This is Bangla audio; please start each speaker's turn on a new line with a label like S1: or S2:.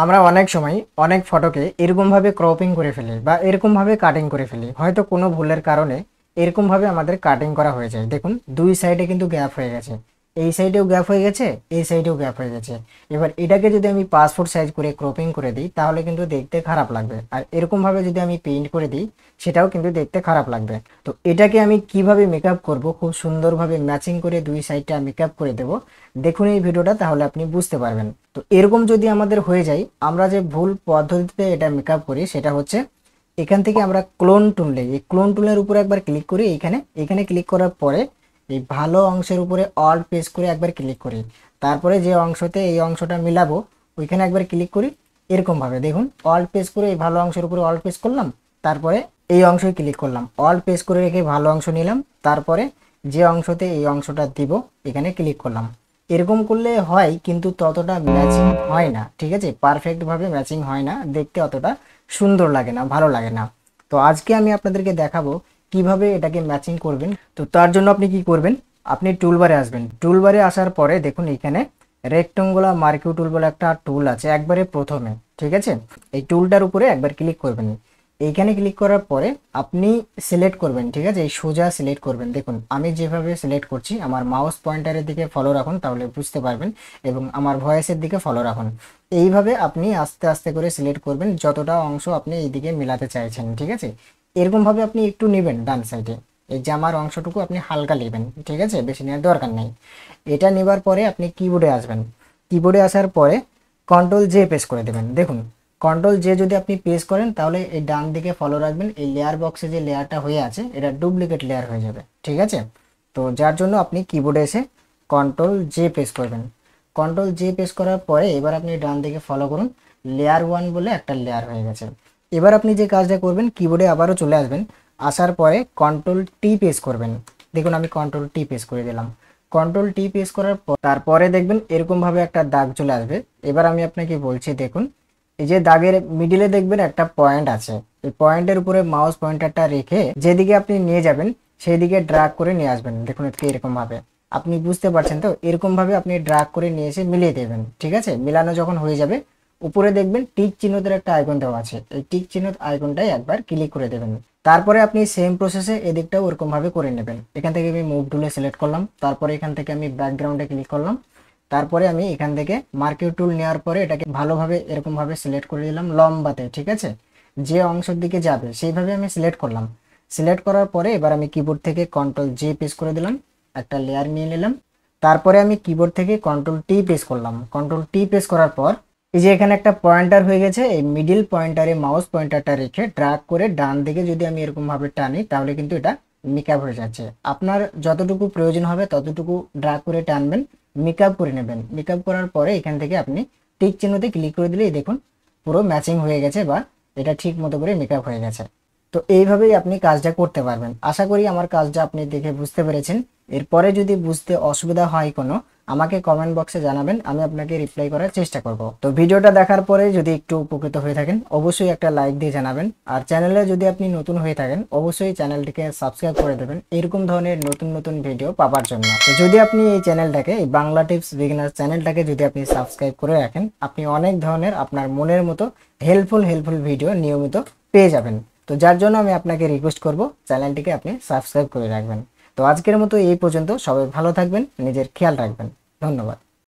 S1: আমরা অনেক সময় অনেক ফটোকে এরকমভাবে ক্রপিং করে ফেলি বা এরকমভাবে কাটিং করে ফেলি, হয়তো কোনো ভুলের কারণে এরকমভাবে আমাদের কাটিং করা হয়ে যায়। দেখুন দুই সাইডে কিন্তু গ্যাপ হয়ে গেছে, এই সাইডেও গ্যাপ হয়ে গেছে, এই সাইডেও গ্যাপ হয়ে গেছে। এবার এটাকে যদি আমি পাসপোর্ট সাইজ করে ক্রপিং করে দিই তাহলে কিন্তু দেখতে খারাপ লাগবে, আর এরকমভাবে যদি আমি পেইন্ট করে দিই সেটাও কিন্তু দেখতে খারাপ লাগবে। তো এটাকে আমি কিভাবে মেকআপ করব, খুব সুন্দরভাবে ম্যাচিং করে দুই সাইডটা মেকআপ করে দেব। দেখুন এই ভিডিওটা, তাহলে আপনি বুঝতে পারবেন। তো এরকম যদি আমাদের হয়ে যায়, আমরা যে ভুল পদ্ধতিতে এটা মেকআপ করি সেটা হচ্ছে এখান থেকে আমরা ক্লোন টুল নেই, এই ক্লোন টুলের উপরে একবার ক্লিক করি, এখানে এখানে ক্লিক করার পরে এই ভালো অংশের উপরে অল প্রেস করে একবার ক্লিক করি, তারপরে যে অংশতে এই অংশটা মিলাবো ওইখানে একবার ক্লিক করি। এরকমভাবে দেখুন অল প্রেস করে এই ভালো অংশের উপরে অল প্রেস করলাম, তারপরে এই অংশে ক্লিক করলাম, অল প্রেস করে রেখে ভালো অংশ নিলাম, তারপরে যে অংশতে এই অংশটা দিব এখানে ক্লিক করলাম। এরকম করলে হয়, কিন্তু ততটা ম্যাচিং হয় না, ঠিক আছে? পারফেক্টভাবে ম্যাচিং হয় না, দেখতে অতটা সুন্দর লাগে না, ভালো লাগে না। তো আজকে আমি আপনাদেরকে দেখাবো কিভাবে এটাকে ম্যাচিং করবেন। তো তার জন্য আপনি কি করবেন, আপনি টুলবারে আসবেন। টুলবারে আসার পরে দেখুন এখানে রেক্টেঙ্গুলার মার্কিউ টুল বলে একটা টুল আছে একবারে প্রথমে, ঠিক আছে? এই টুলটার উপরে একবার ক্লিক করবেন। এইখানে ক্লিক করার পরে আপনি সিলেক্ট করবেন, ঠিক আছে? এই সোজা সিলেক্ট করবেন। দেখুন আমি যেভাবে সিলেক্ট করছি, আমার মাউস পয়েন্টারের দিকে ফলো রাখুন, তাহলে বুঝতে পারবেন, এবং আমার ভয়েসের দিকে ফলো রাখুন। এইভাবে আপনি আস্তে আস্তে করে সিলেক্ট করবেন যতটা অংশ আপনি এইদিকে মেলাতে চাইছেন, ঠিক আছে? এরকমভাবে আপনি একটু নেবেন ডান সাইডে, এই জামার অংশটুকু আপনি হালকা নেবেন, ঠিক আছে? বেশি নেওয়ার দরকার নেই। এটা নেবার পরে আপনি কিবোর্ডে আসবেন। কিবোর্ডে আসার পরে কন্ট্রোল জে প্রেস করে দেবেন। দেখুন কন্ট্রোল জে যদি আপনি প্রেস করেন তাহলে এই ডান দিকে ফলো রাখবেন, এই লেয়ার বক্সে যে লেয়ারটা হয়ে আছে এটা ডুপ্লিকেট লেয়ার হয়ে যাবে, ঠিক আছে? তো যার জন্য আপনি কিবোর্ডে এসে কন্ট্রোল জে প্রেস করবেন। কন্ট্রোল জে প্রেস করার পরে এবার আপনি ডান দিকে ফলো করুন, লেয়ার 1 বলে একটা লেয়ার হয়ে গেছে। এবার আপনি যে কাজটা করবেন, কিবোর্ডে আবারও চলে আসবেন, আসার পরে কন্ট্রোল টি প্রেস করবেন। দেখুন আমি কন্ট্রোল টি প্রেস করে দিলাম। কন্ট্রোল টি প্রেস করার পর তারপরে দেখবেন এরকমভাবে একটা দাগ চলে আসবে। এবার আমি আপনাকে বলছি, দেখুন এই যে দাগের মিডিলে দেখবেন একটা পয়েন্ট আছে, এই পয়েন্টের উপরে মাউস পয়েন্টারটা রেখে যেদিকে আপনি নিয়ে যাবেন সেই দিকে ড্র্যাগ করে নিয়ে আসবেন। দেখুন এরকম ভাবে, আপনি বুঝতে পারছেন তো? এরকম ভাবে আপনি ড্র্যাগ করে নিয়ে এসে মিলিয়ে দেবেন, ঠিক আছে? মিলানো যখন হয়ে যাবে উপরে দেখবেন টিক চিহ্নদের একটা আইকন দেওয়া আছে, এই টিক চিহ্ন আইকনটাই একবার ক্লিক করে দেবেন। তারপরে আপনি সেম প্রসেসে এদিকটাও ওরকম ভাবে করে নেবেন। এখান থেকে আমি মুভ টুলে সিলেক্ট করলাম, তারপরে এখান থেকে আমি ব্যাকগ্রাউন্ডে ক্লিক করলাম, তারপরে আমি এখান থেকে মার্কিউ টুল নেওয়ার পরে এটাকে ভালোভাবে এরকমভাবে সিলেক্ট করে দিলাম লম্বাতে, ঠিক আছে? যে অংশের দিকে যাবে সেইভাবে আমি সিলেক্ট করলাম। সিলেক্ট করার পরে এবার আমি কিবোর্ড থেকে কন্ট্রোল জে প্রেস করে দিলাম, একটা লেয়ার নিয়ে নিলাম। তারপরে আমি কিবোর্ড থেকে কন্ট্রোল টি প্রেস করলাম। কন্ট্রোল টি প্রেস করার পর এই যে এখানে একটা পয়েন্টার হয়ে গেছে, এই মিডিল পয়েন্টারে মাউস পয়েন্টারটা রেখে ড্র্যাগ করে ডান দিকে যদি আমি এরকমভাবে টানি তাহলে কিন্তু এটা মেকআপ হয়ে যাচ্ছে। আপনার যতটুকু প্রয়োজন হবে ততটুকু ড্র্যাগ করে টানবেন, মেকআপ করে নেবেন। মেকআপ করার পরে এখান থেকে আপনি টিক চিহ্নতে ক্লিক করে দিলেই দেখুন পুরো ম্যাচিং হয়ে গেছে, বা এটা ঠিক মতো করে মেকআপ হয়ে গেছে। তো এইভাবেই আপনি কাজটা করতে পারবেন। আশা করি আমার কাজটা আপনি দেখে বুঝতে পেরেছেন। এরপরে যদি বুঝতে অসুবিধা হয় কোনো, আমাকে কমেন্ট বক্সে জানাবেন, আমি আপনাকে রিপ্লাই করার চেষ্টা করব। তো ভিডিওটা দেখার পরে যদি একটু উপকৃত হয়ে থাকেন অবশ্যই একটা লাইক দিয়ে জানাবেন, আর চ্যানেলে যদি আপনি নতুন হয়ে থাকেন অবশ্যই চ্যানেলটিকে সাবস্ক্রাইব করে দেবেন এরকম ধরনের নতুন নতুন ভিডিও পাওয়ার জন্য। তো যদি আপনি এই চ্যানেলটাকে, এই বাংলা টিপস বিগিনার চ্যানেলটাকে যদি আপনি সাবস্ক্রাইব করে রাখেন, আপনি অনেক ধরনের আপনার মনের মতো হেল্পফুল ভিডিও নিয়মিত পেয়ে যাবেন। তো যার জন্য আমি আপনাকে রিকোয়েস্ট করব চ্যানেলটিকে আপনি সাবস্ক্রাইব করে রাখবেন। তো আজকের মতো এই পর্যন্ত, সবাই ভালো থাকবেন, নিজের খেয়াল রাখবেন। ধন্যবাদ।